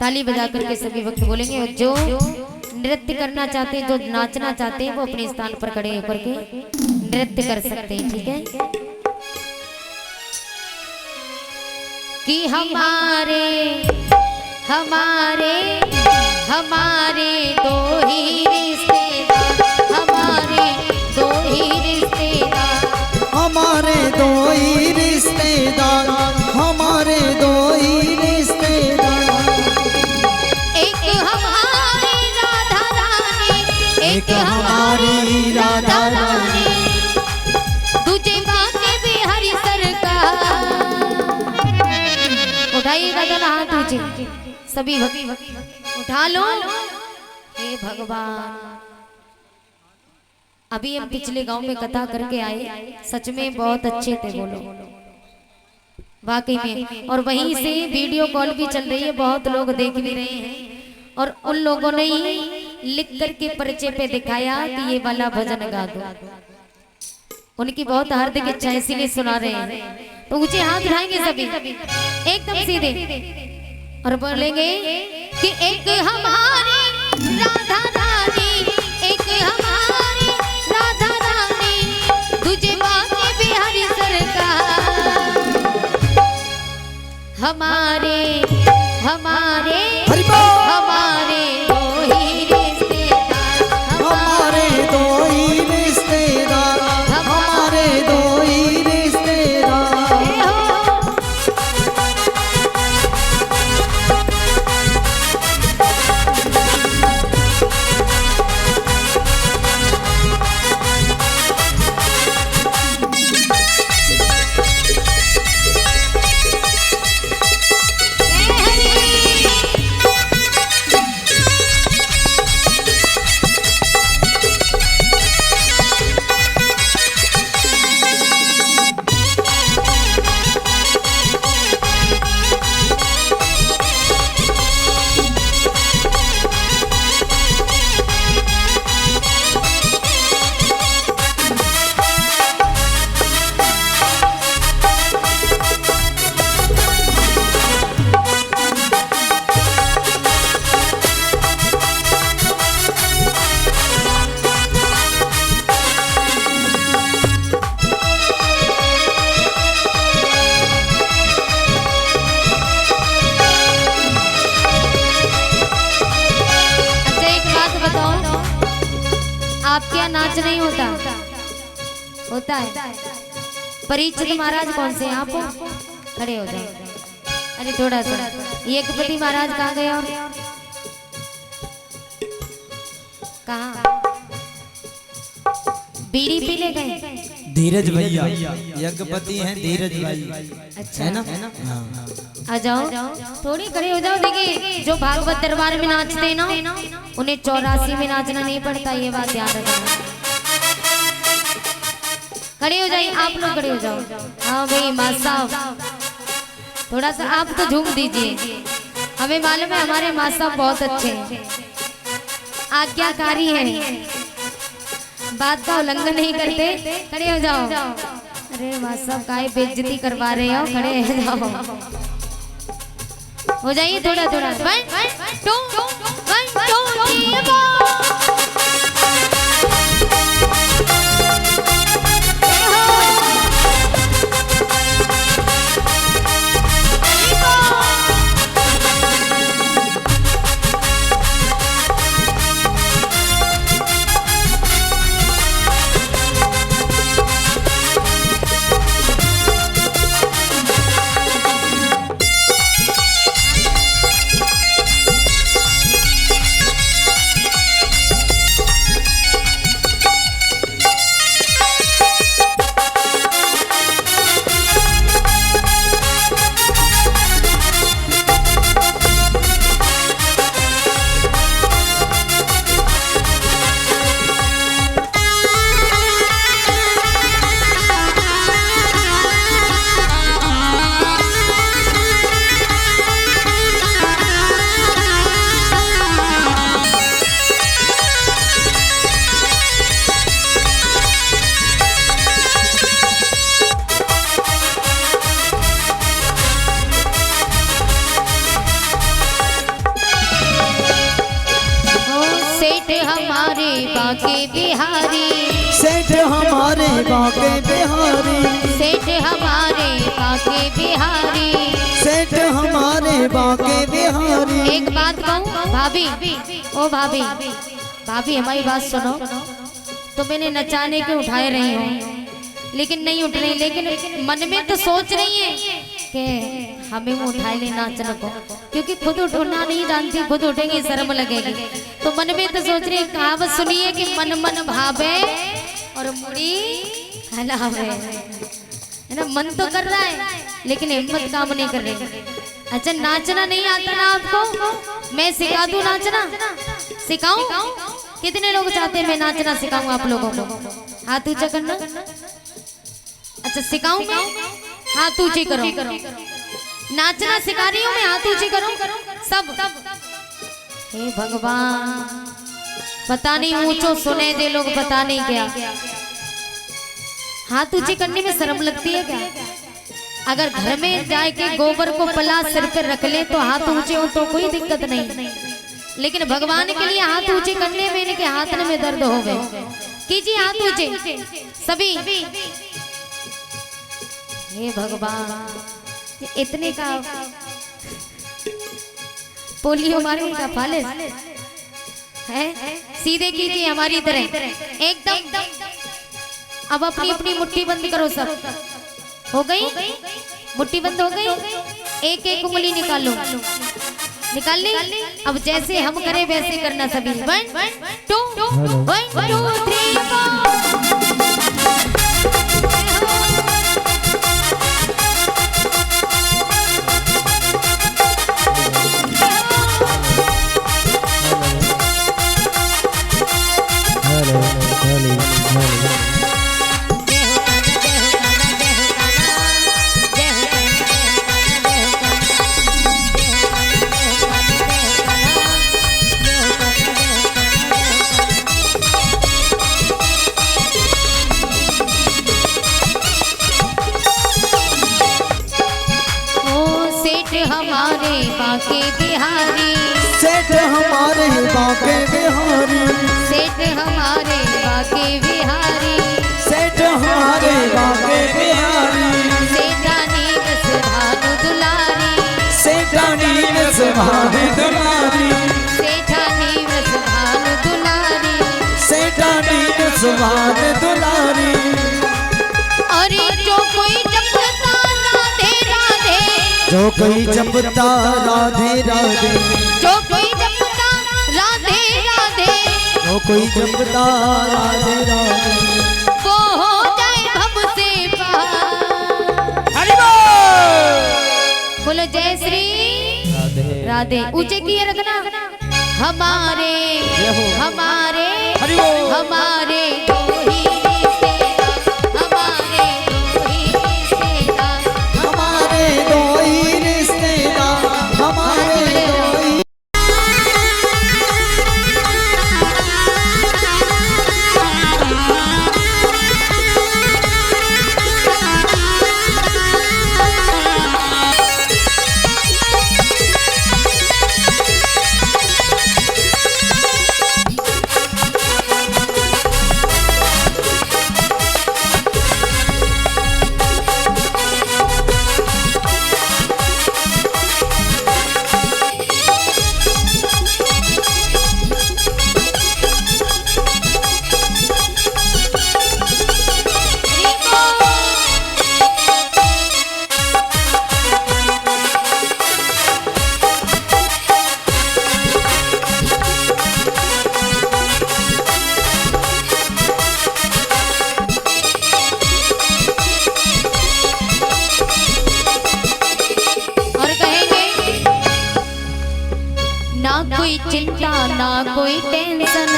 ताली बजा करके सभी भक्त बोलेंगे। जो नृत्य करना चाहते हैं, जो नाचना चाहते हैं, वो अपने स्थान पर खड़े होकर के नृत्य कर सकते हैं। ठीक है कि हमारे हमारे हमारे दो ही रिश्तेदार, हमारे दो ही रिश्तेदार, हमारे दो ही रिश्तेदार, हमारे दो ही रिश्तेदार। एक हमारी राधा रानी, एक हमारी राधा रानी, दूजे बाके बिहारी सरकार। उठाइए गगन हाथ ऊंचे सभी भक्ति उठा लो। हे भगवान, अभी हम पिछले गांव में कथा करके आए, सच में बहुत अच्छे थे वो लोग वाकई में। और वहीं से वीडियो कॉल भी चल रही है, बहुत लोग देख भी रहे हैं। और उन लोगों ने ही लिख करके पर्चे पे दिखाया कि ये वाला भजन गा दो। उनकी बहुत हार्दिक इच्छा है, इसीलिए सुना रहे हैं। तो ऊंचे हाथ उठाएंगे सभी एकदम सीधे और बोलेंगे कि एक हमारी राधा रानी, एक हमारी राधा रानी, तुझे बाके बिहारी सरकार। हमारे हमारे हमारे दो ही रिश्तेदार, हमारे दो ही रिश्तेदार, हमारे दो ही रिश्तेदार। आपके यहाँ नाच नहीं होता? होता है। परीक्षित महाराज कौन से आप हो? खड़े हो जाओ। अरे थोड़ा सा एकपति महाराज कहाँ गए? और कहाँ बीड़ी पी ले गए? धीरज भैया यज्ञपति हैं, धीरज भाई। अच्छा है ना? आ जाओ, थोड़ी खड़े हो जाओ। देखिए जो भागवत दरबार में नाचते हैं ना, उन्हें 84 में नाचना नहीं पड़ता, ये बात याद रखना। खड़े हो जाइए, आप लोग खड़े हो जाओ। हाँ भाई माँ साहब, थोड़ा सा आप तो झूम दीजिए। हमें मालूम है हमारे माँ साहब बहुत अच्छे हैं, आज्ञाकारी हैं, बात का उल्लंघन नहीं करते। खड़े हो जाओ। अरे माँ साहब काहे बेइज्जती करवा रहे हो? खड़े हो जाओ, हो जाइए थोड़ा थोड़ा। 1 2 1 2 3 बिहारी, सेठ हमारे बाके बिहारी, सेठ हमारे बाके बिहारी, सेठ हमारे बाके बिहारी। एक बात कहूँ भाभी, ओ भाभी, भाभी हमारी बात सुनो। तो मैंने नचाने के उठाए रही हूँ लेकिन नहीं उठ रही, लेकिन मन में तो सोच रही है कि हमें वो उठाए ले नाचने को, क्योंकि खुद उठना नहीं जानती, खुद उठेंगे शर्म लगेगी। तो मन में तो सोच रही, कहावत सुनिए कि मन मन भावे और मुड़ी हलावे, है ना। मन तो कर रहा है लेकिन हिम्मत काम नहीं कर रही। अच्छा नाचना नहीं आता ना आपको, मैं सिखा दूं नाचना, सिखाऊं? कितने लोग चाहते हैं मैं नाचना सिखाऊं आप लोगों को? हाथ ऊंचा करना। अच्छा सिखाऊं मैं? हाथ ऊंचे करो। नाचना सिखा रही हूं मैं, हाथ ऊंचे करो सब। हे भगवान, पता नहीं ऊंचो सुने दे लोग, पता नहीं क्या। हाथ ऊंचे करने में शर्म लगती है क्या? अगर घर में जाए के गोबर को पला सिर पर रख ले तो हाथ ऊंचे हो तो कोई दिक्कत नहीं, लेकिन भगवान के लिए हाथ ऊंचे करने में इनके हाथ में दर्द हो गए। कीजिए हाथ ऊंचे सभी। हे भगवान, इतने का पोलियो मारने का पाले है। सीधे कीजिए हमारी तरह एकदम। अब अपनी अपनी मुट्ठी बंद करो सब। हो गई मुट्ठी बंद हो गई। एक एक उंगली निकालो, निकाल ली। अब जैसे हम करें वैसे करना सभी। 1 2 1 2 3 4। हमारे बाके बिहारी, सेठ हमारे बाके बिहारी, सेठ हमारे बाके बिहारी, सेठ हमारे बाके बिहारी। सेठानी बस भानु दुलारी, सेठानी बस भानु दुलारी, सेठानी बस भानु दुलारी, सेठानी बस भानु दुलारी। अरे जो कोई जपता राधे राधे, जो कोई जपता राधे राधे, जो कोई जपता राधे राधे, जो कोई जपता राधे राधे, वो हो जाए हमसे पार। हरि बोल। बोलो जय श्री राधे राधे। ऊंचे किए रखना। हमारे हमारे हमारे दो ही रिश्तेदार, हमारे दो ही रिश्तेदार, हमारे दो ही रिश्तेदार, हमारे दो ही। कोई चिंता ना कोई टेंशन,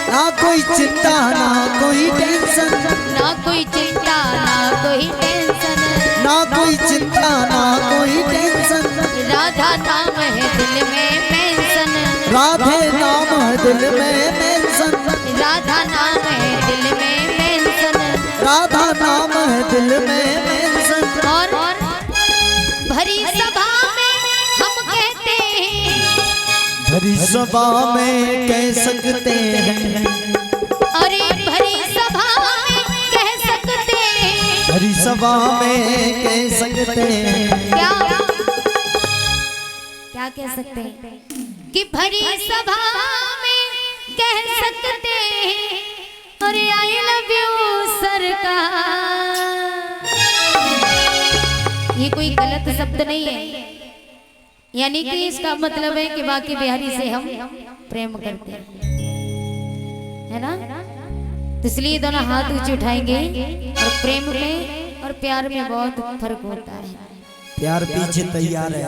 ना कोई चिंता ना कोई टेंशन, ना कोई चिंता ना कोई टेंशन, ना कोई चिंता ना कोई टेंशन। राधा नाम है दिल में पेंशन, राधे नाम है दिल में पेंशन, राधा नाम है दिल में पेंशन, राधा नाम है दिल में पेंशन। और भरी सभा में हम कहते हैं, भरी सभा में कह सकते हैं, अरे सभा में कह सकते हैं। क्या क्या कह सकते हैं कि भरी सभा में कह सकते हैं अरे आई लव यू सरकार। ये कोई गलत शब्द नहीं है, यानी कि इसका मतलब है कि बाकी बिहारी से हम प्रेम करते हैं, है ना। तो इसलिए दोनों हाथ ऊंचे उठाएंगे। और प्रेम में और प्यार में बहुत फर्क होता है। प्यार पीछे तैयार है।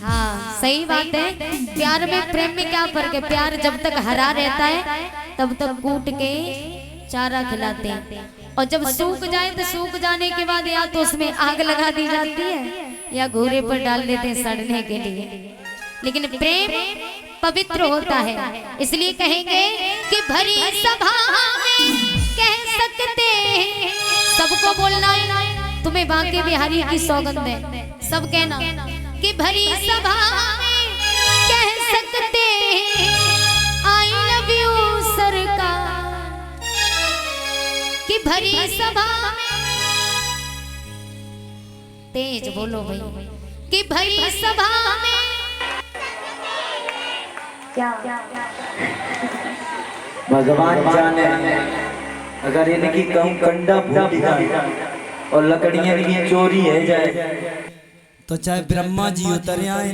हाँ सही बात है। प्यार में प्रेम में क्या फर्क है? प्यार जब तक हरा रहता है तब तक कूट के चारा खिलाते हैं, और जब सूख जाए तो सूख जाने के बाद या तो उसमें आग लगा दी जाती है या घूरे पर डाल देते हैं सड़ने के लिए। लेकिन प्रेम पवित्र होता है, इसलिए कहेंगे कि भरी सभा में कह सकते हैं। सबको बोलना है, तुम्हें बांके बिहारी की सौगंध है, सब कहना कि भरी सभा में कह सकते हैं आई लव यू सरकार। कि भरी सभा में तेज बोलो भाई कि भरी सभा में क्या भगवान जाने अगर इनकी कम कंडा फूट जाए और लकड़ियां इनकी चोरी है जाए तो चाहे ब्रह्मा जी उतर आए,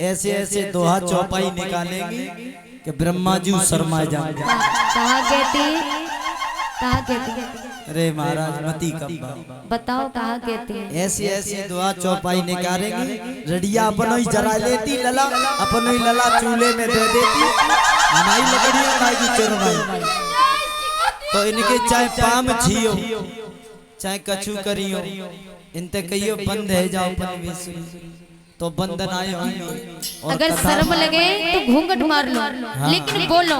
ऐसे ऐसे दोहा चौपाई निकालेंगे कि ब्रह्मा जी शर्मा जाएंगे। कहा कहती अरे महाराज मती कब्बा बताओ कहा कहती है। ऐसी ऐसी दुआ चौपाई निकालेंगे। रडिया अपनो ही जरा लेती लला, अपनो ही लला चूल्हे में दे देती, हमारी लकड़ियां खाएगी चुरमाई। तो इनके चाहे पाम छियो चाहे कछु करियो, इनते कहियो बंद है जाओ तो बंधन आए होंगे। अगर शर्म लगे तो घूंघट मार लो, लेकिन बोलो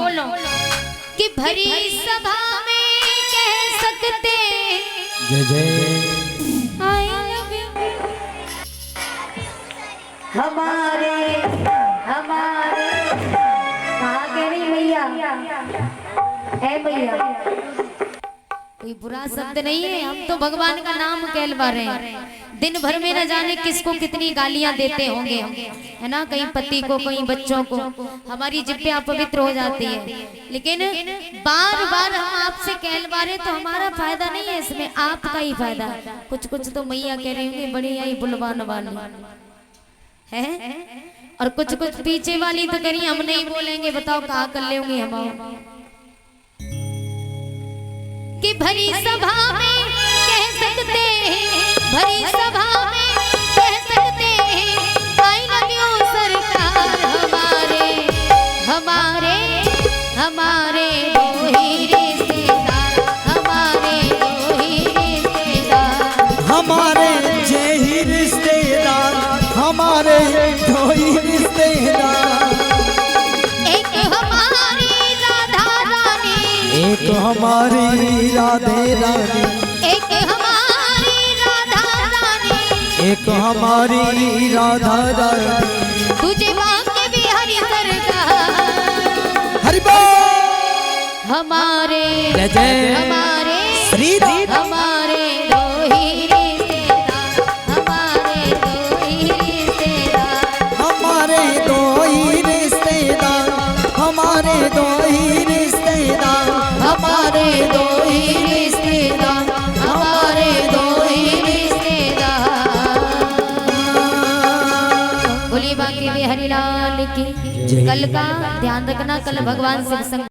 कि भरी सभा में कह सकते जय जय आई लव यू। हमारे कहाँ कह रही भैया है भैया, कोई बुरा शब्द नहीं है। हम तो भगवान का नाम कहलवा रहे हैं। दिन भर में न जाने किसको कितनी गालियां देते होंगे हम, है ना। कहीं पति को, कहीं बच्चों को, हमारी जिब्बे अपवित्र हो जाती है। लेकिन बार बार हम आपसे कहलवा रहे तो हमारा फायदा नहीं है, इसमें आपका ही फायदा। कुछ कुछ तो मैया कह रही होंगी बड़ी आई बुलवान वाली है, और कुछ कुछ पीछे वाली तो करी हम नहीं बोलेंगे। बताओ कहाँ कर ले होंगी हम। कि भरी सभा में कह सकते हैं, भरी सभा में कह सकते हैं आई लव यू सरकार। हमारे हमारे दो ही रिश्तेदार, हमारे दो ही रिश्तेदार, हमारे जे ही रिश्तेदार, हमारे दो ही रिश्तेदार। एक हमारी राधा रानी, एक हमारी राधे रानी, एक हमारी राधा रानी, एक हमारी राधा रानी। तुझे बांके बिहारी सरकार। हरि बोल। हमारे जय जय हमारे श्री राम। हमारे दो ही रिश्तेदार, हमारे दो ही रिश्तेदार, हमारे दो ही रिश्तेदार, हमारे दो ही रिश्तेदार, हमारे दो ही रिश्तेदार, हमारे दो ही रिश्तेदार। बोलिए बांके बिहारी लाल की। कल का ध्यान रखना, कल भगवान शिव संग